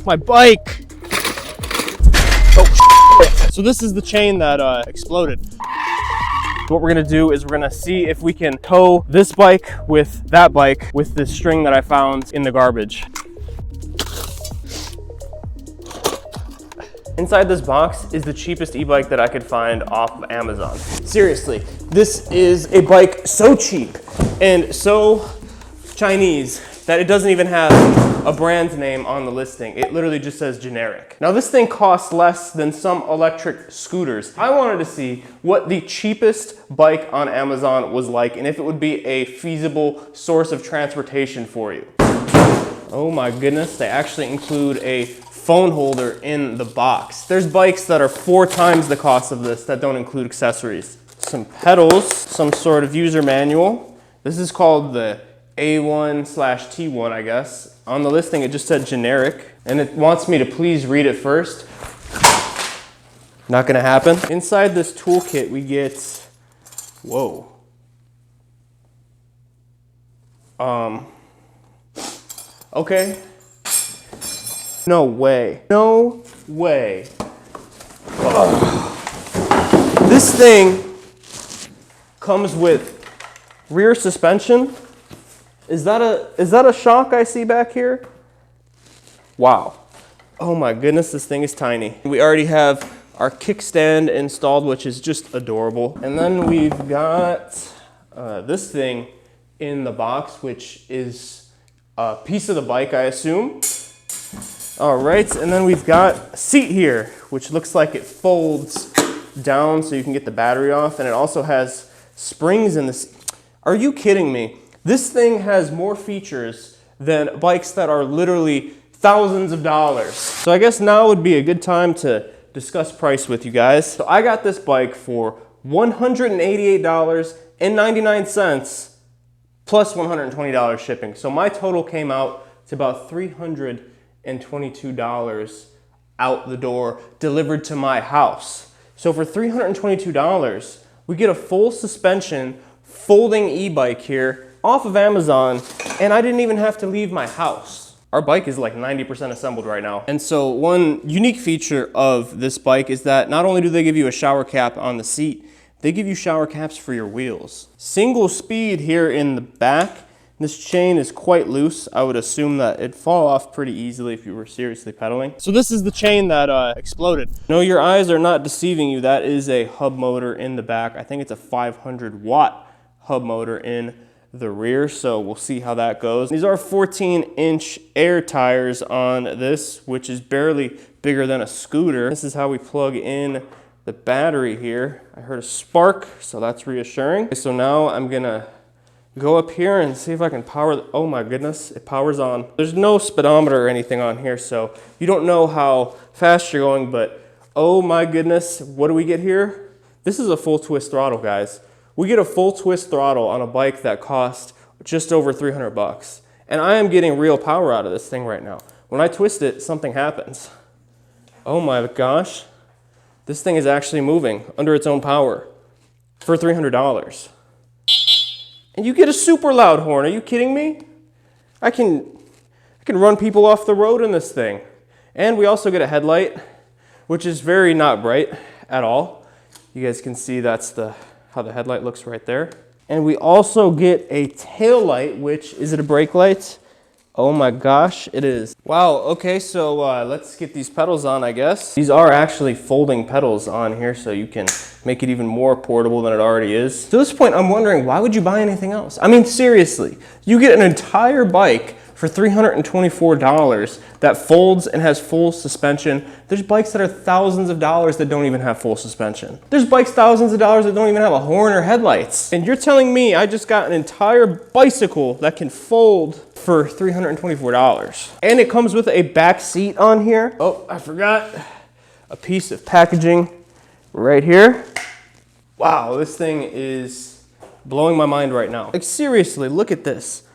my bike. Oh, shit. So this is the chain that exploded. What we're gonna do is we're gonna see if we can tow this bike with that bike with this string that I found in the garbage. Inside this box is the cheapest e-bike that I could find off of Amazon. Seriously, this is a bike so cheap and so Chinese that it doesn't even have a brand name on the listing. It literally just says generic. Now this thing costs less than some electric scooters. I wanted to see what the cheapest bike on Amazon was like and if it would be a feasible source of transportation for you. Oh my goodness, they actually include a phone holder in the box. There's bikes that are 4 times the cost of this that don't include accessories. Some pedals, some sort of user manual. This is called the A1/T1, I guess. On the listing, it just said generic, and it wants me to please read it first. Not gonna happen. Inside this toolkit, we get, whoa. Okay. No way. No way. Ugh. This thing comes with rear suspension. Is that a shock I see back here? Wow. Oh my goodness, this thing is tiny. We already have our kickstand installed, which is just adorable. And then we've got this thing in the box, which is a piece of the bike, I assume. All right, and then we've got a seat here, which looks like it folds down so you can get the battery off, and it also has springs in the seat. Are you kidding me? This thing has more features than bikes that are literally thousands of dollars. So I guess now would be a good time to discuss price with you guys. So I got this bike for $188.99 plus $120 shipping. So my total came out to about $322 out the door, delivered to my house. So for $322, we get a full suspension folding e-bike here off of Amazon, and I didn't even have to leave my house. Our bike is like 90% assembled right now. And so one unique feature of this bike is that not only do they give you a shower cap on the seat, they give you shower caps for your wheels. Single speed here in the back. This chain is quite loose. I would assume that it'd fall off pretty easily if you were seriously pedaling. So this is the chain that exploded. No, your eyes are not deceiving you. That is a hub motor in the back. I think it's a 500 watt hub motor in the rear, so we'll see how that goes. These are 14-inch air tires on this, which is barely bigger than a scooter. This is how we plug in the battery here. I heard a spark, so that's reassuring. Okay, so now I'm gonna go up here and see if I can power oh my goodness, it powers on. There's no speedometer or anything on here, so you don't know how fast you're going, but oh my goodness, what do we get here? This is a full twist throttle, guys. We get a full twist throttle on a bike that cost just over 300 bucks. And I am getting real power out of this thing right now. When I twist it, something happens. Oh my gosh. This thing is actually moving under its own power for $300. And you get a super loud horn. Are you kidding me? I can run people off the road in this thing. And we also get a headlight, which is very not bright at all. You guys can see that's how the headlight looks right there. And we also get a tail light, which, is it a brake light? Oh my gosh, it is. Wow, okay, so let's get these pedals on, I guess. These are actually folding pedals on here, so you can make it even more portable than it already is. To this point, I'm wondering, why would you buy anything else? I mean, seriously, you get an entire bike for $324 that folds and has full suspension. There's bikes that are thousands of dollars that don't even have full suspension. There's bikes thousands of dollars that don't even have a horn or headlights. And you're telling me I just got an entire bicycle that can fold for $324. And it comes with a back seat on here. Oh, I forgot a piece of packaging right here. Wow, this thing is blowing my mind right now. Like seriously, look at this.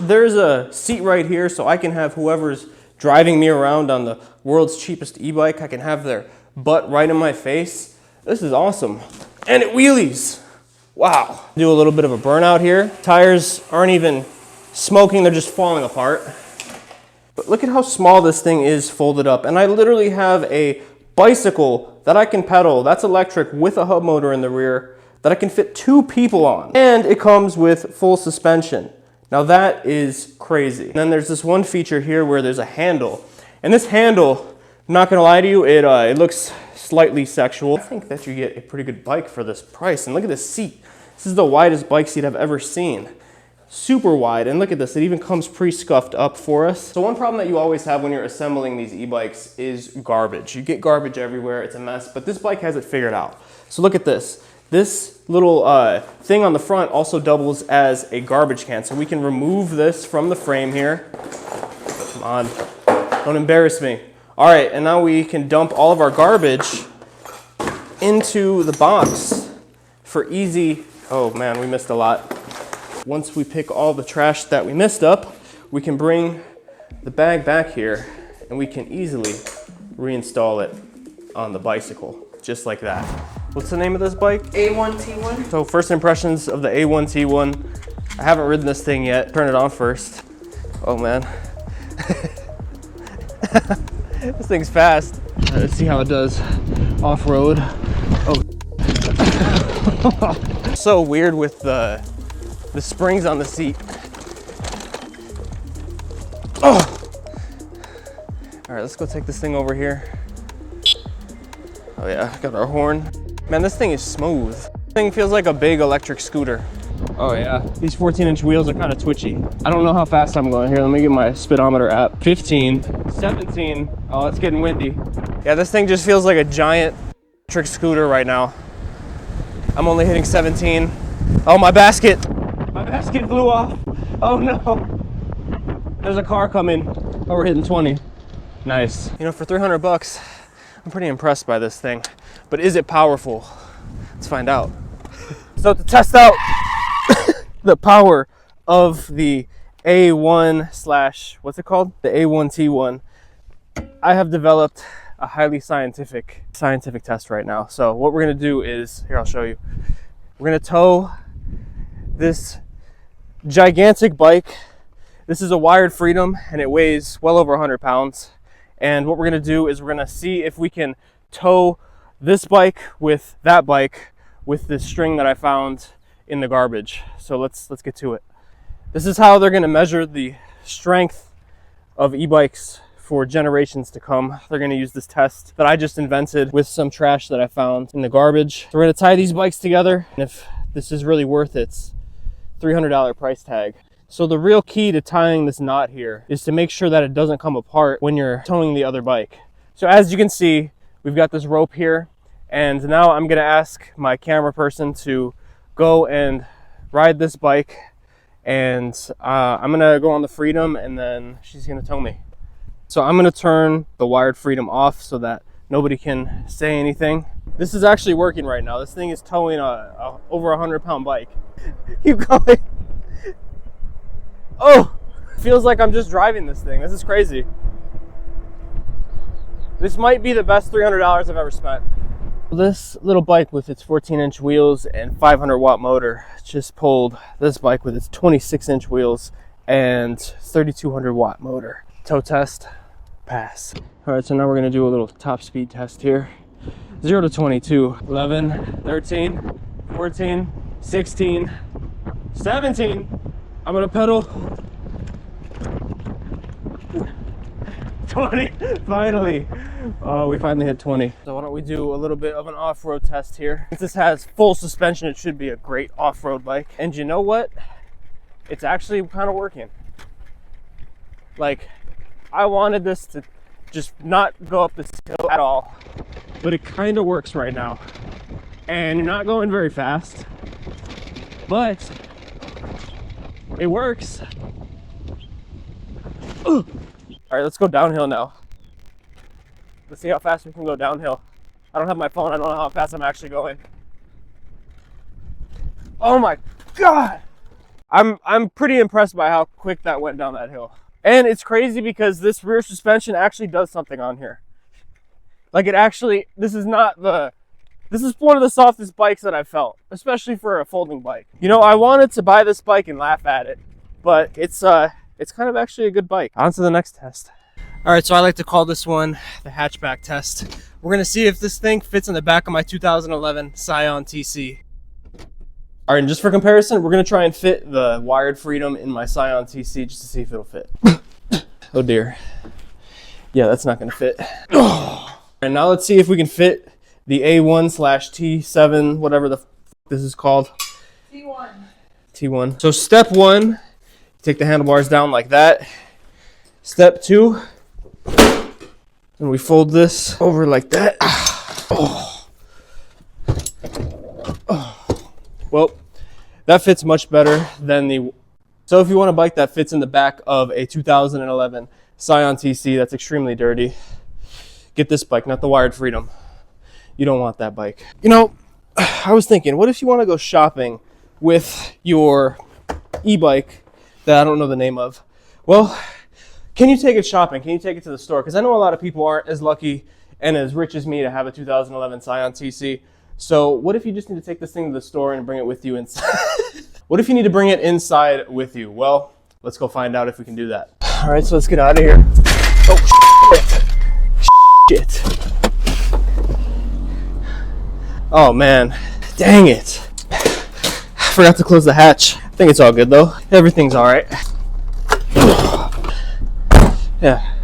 There's a seat right here so I can have whoever's driving me around on the world's cheapest e-bike, I can have their butt right in my face. This is awesome. And it wheelies. Wow. Do a little bit of a burnout here. Tires aren't even smoking, they're just falling apart. But look at how small this thing is folded up. And I literally have a bicycle that I can pedal, that's electric, with a hub motor in the rear that I can fit 2 people on. And it comes with full suspension. Now that is crazy. And then there's this one feature here where there's a handle. And this handle, I'm not gonna lie to you, it looks slightly sexual. I think that you get a pretty good bike for this price. And look at this seat. This is the widest bike seat I've ever seen. Super wide, and look at this, it even comes pre-scuffed up for us. So one problem that you always have when you're assembling these e-bikes is garbage. You get garbage everywhere, it's a mess, but this bike has it figured out. So look at this. This little thing on the front also doubles as a garbage can. So we can remove this from the frame here. Come on, don't embarrass me. All right, and now we can dump all of our garbage into the box for easy, oh man, we missed a lot. Once we pick all the trash that we missed up, we can bring the bag back here and we can easily reinstall it on the bicycle, just like that. What's the name of this bike? A1T1. So first impressions of the A1T1. I haven't ridden this thing yet. Turn it on first. Oh man. This thing's fast. Let's see how it does off-road. Oh. So weird with the springs on the seat. Oh! All right, let's go take this thing over here. Oh yeah, got our horn. Man, this thing is smooth. This thing feels like a big electric scooter. Oh yeah, these 14-inch wheels are kind of twitchy. I don't know how fast I'm going here. Let me get my speedometer app. 15, 17. Oh, it's getting windy. Yeah, this thing just feels like a giant electric scooter right now. I'm only hitting 17. Oh, my basket. My basket flew off. Oh no. There's a car coming. Oh, we're hitting 20. Nice. You know, for 300 bucks, I'm pretty impressed by this thing. But is it powerful? Let's find out. So to test out the power of the A1 / what's it called? The A1T1. I have developed a highly scientific test right now. So what we're gonna do is, here, I'll show you. We're gonna tow this gigantic bike. This is a wired Freedom and it weighs well over 100 pounds. And what we're gonna do is we're gonna see if we can tow this bike with that bike with this string that I found in the garbage. So let's get to it. This is how they're gonna measure the strength of e-bikes for generations to come. They're gonna use this test that I just invented with some trash that I found in the garbage. So we're gonna tie these bikes together, and if this is really worth its $300 price tag. So the real key to tying this knot here is to make sure that it doesn't come apart when you're towing the other bike. So as you can see, we've got this rope here, and now I'm gonna ask my camera person to go and ride this bike, and I'm gonna go on the Freedom and then she's gonna tow me. So I'm gonna turn the wired Freedom off so that nobody can say anything. This is actually working right now. This thing is towing a over 100-pound bike. Keep going. Oh, feels like I'm just driving this thing. This is crazy. This might be the best $300 I've ever spent. This little bike with its 14-inch wheels and 500-watt motor just pulled this bike with its 26-inch wheels and 3,200-watt motor. Tow test, pass. All right, so now we're gonna do a little top speed test here. 0 to 22, 11, 13, 14, 16, 17. I'm gonna pedal. 20, finally. Oh, we finally hit 20. So why don't we do a little bit of an off-road test here. Since this has full suspension, it should be a great off-road bike. And you know what? It's actually kind of working. Like, I wanted this to just not go up this hill at all, but it kind of works right now. And you're not going very fast, but it works. Ugh. All right, let's go downhill now. Let's see how fast we can go downhill. I don't have my phone. I don't know how fast I'm actually going. Oh my God. I'm pretty impressed by how quick that went down that hill. And it's crazy because this rear suspension actually does something on here. Like it actually, this is one of the softest bikes that I've felt, especially for a folding bike. You know, I wanted to buy this bike and laugh at it, but it's it's kind of actually a good bike. On to the next test. All right, so I like to call this one the hatchback test. We're gonna see if this thing fits in the back of my 2011 Scion TC. All right, and just for comparison, we're gonna try and fit the wired freedom in my Scion TC just to see if it'll fit. Oh dear. Yeah, that's not gonna fit. And now let's see if we can fit the A1/T7, whatever the f this is called. T1. T1. So step one, take the handlebars down like that. Step two, and we fold this over like that. Oh. Oh. Well, that fits much better than the... So if you want a bike that fits in the back of a 2011 Scion TC that's extremely dirty, get this bike, not the wired freedom. You don't want that bike. You know, I was thinking, what if you want to go shopping with your e-bike that I don't know the name of? Well, can you take it shopping? Can you take it to the store? Because I know a lot of people aren't as lucky and as rich as me to have a 2011 Scion TC. So what if you just need to take this thing to the store and bring it with you inside? What if you need to bring it inside with you? Well, let's go find out if we can do that. All right, so let's get out of here. Oh, shit. Oh, man. Dang it. I forgot to close the hatch. I think it's all good, though. Everything's all right. Yeah,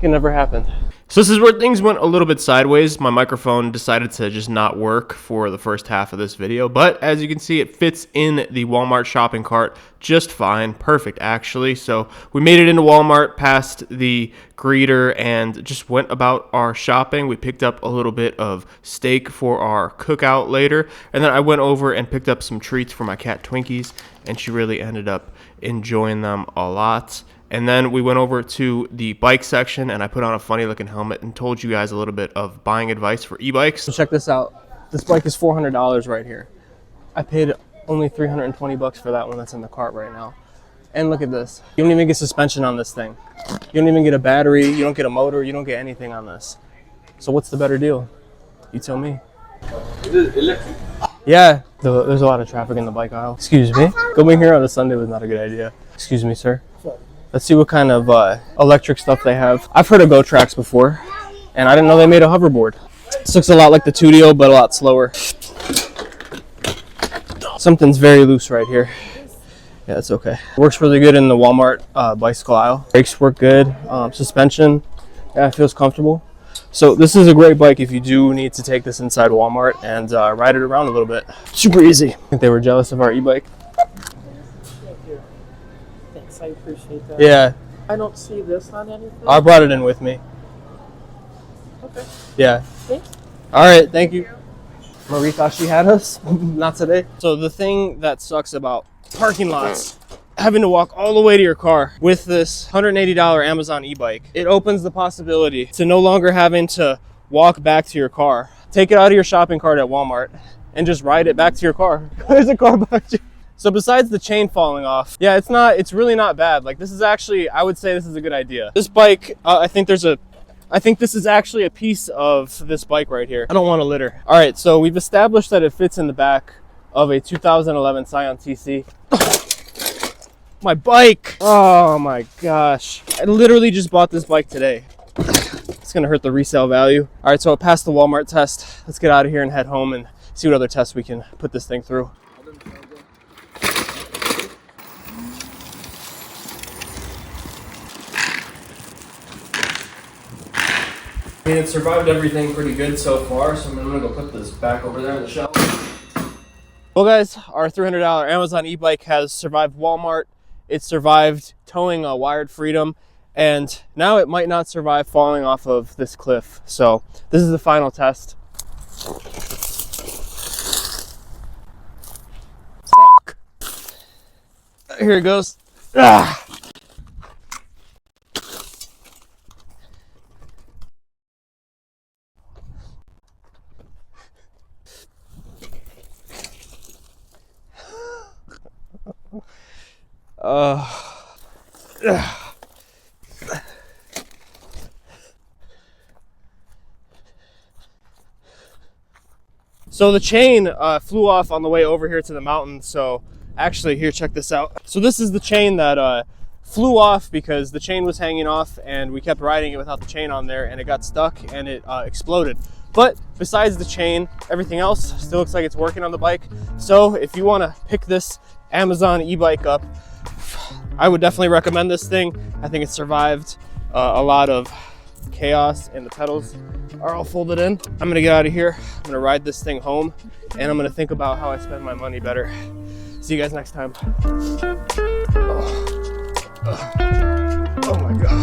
can never happen. So this is where things went a little bit sideways. My microphone decided to just not work for the first half of this video, but as you can see, it fits in the Walmart shopping cart just fine. Perfect, actually. So we made it into Walmart, past the greeter, and just went about our shopping. We picked up a little bit of steak for our cookout later, and then I went over and picked up some treats for my cat Twinkies, and she really ended up enjoying them a lot. And then we went over to the bike section, and I put on a funny looking helmet and told you guys a little bit of buying advice for e-bikes. So check this out. This bike is $400 right here. I paid only 320 bucks for that one that's in the cart right now. And look at this. You don't even get suspension on this thing. You don't even get a battery. You don't get a motor. You don't get anything on this. So what's the better deal? You tell me. Is it electric? Yeah, there's a lot of traffic in the bike aisle. Excuse me. Going here on a Sunday was not a good idea. Excuse me, sir. Let's see what kind of electric stuff they have. I've heard of Go Tracks before, and I didn't know they made a hoverboard. This looks a lot like the Tudio, but a lot slower. Something's very loose right here. Yeah, it's okay. Works really good in the Walmart bicycle aisle. Brakes work good. Suspension, yeah, it feels comfortable. So this is a great bike if you do need to take this inside Walmart and ride it around a little bit. Super easy. I think they were jealous of our e-bike. I appreciate that. Yeah. I don't see this on anything. I brought it in with me. Okay. Yeah. Thanks. All right, thank you. Marie thought she had us. Not today. So the thing that sucks about parking lots, having to walk all the way to your car with this $180 Amazon e-bike, it opens the possibility to no longer having to walk back to your car. Take it out of your shopping cart at Walmart and just ride it back to your car. There's a car back to you. So besides the chain falling off, yeah, it's really not bad. Like, this is actually, I would say this is a good idea. This bike, I think this is actually a piece of this bike right here. I don't want to litter. All right, so we've established that it fits in the back of a 2011 Scion TC. My bike! Oh my gosh. I literally just bought this bike today. It's gonna hurt the resale value. All right, so it passed the Walmart test. Let's get out of here and head home and see what other tests we can put this thing through. I mean, it survived everything pretty good so far, so I'm gonna go put this back over there in the shelf. Well guys, our $300 Amazon e-bike has survived Walmart. It survived towing a wired freedom, and now it might not survive falling off of this cliff. So this is the final test. Fuck. Here it goes. Ah. So the chain flew off on the way over here to the mountain. So actually, here, check this out. So this is the chain that flew off because the chain was hanging off and we kept riding it without the chain on there, and it got stuck and it exploded. But besides the chain, everything else still looks like it's working on the bike. So if you want to pick this Amazon e-bike up, I would definitely recommend this thing. I think it survived a lot of chaos, and the pedals are all folded in. I'm gonna get out of here. I'm gonna ride this thing home, and I'm gonna think about how I spend my money better. See you guys next time. Oh my God.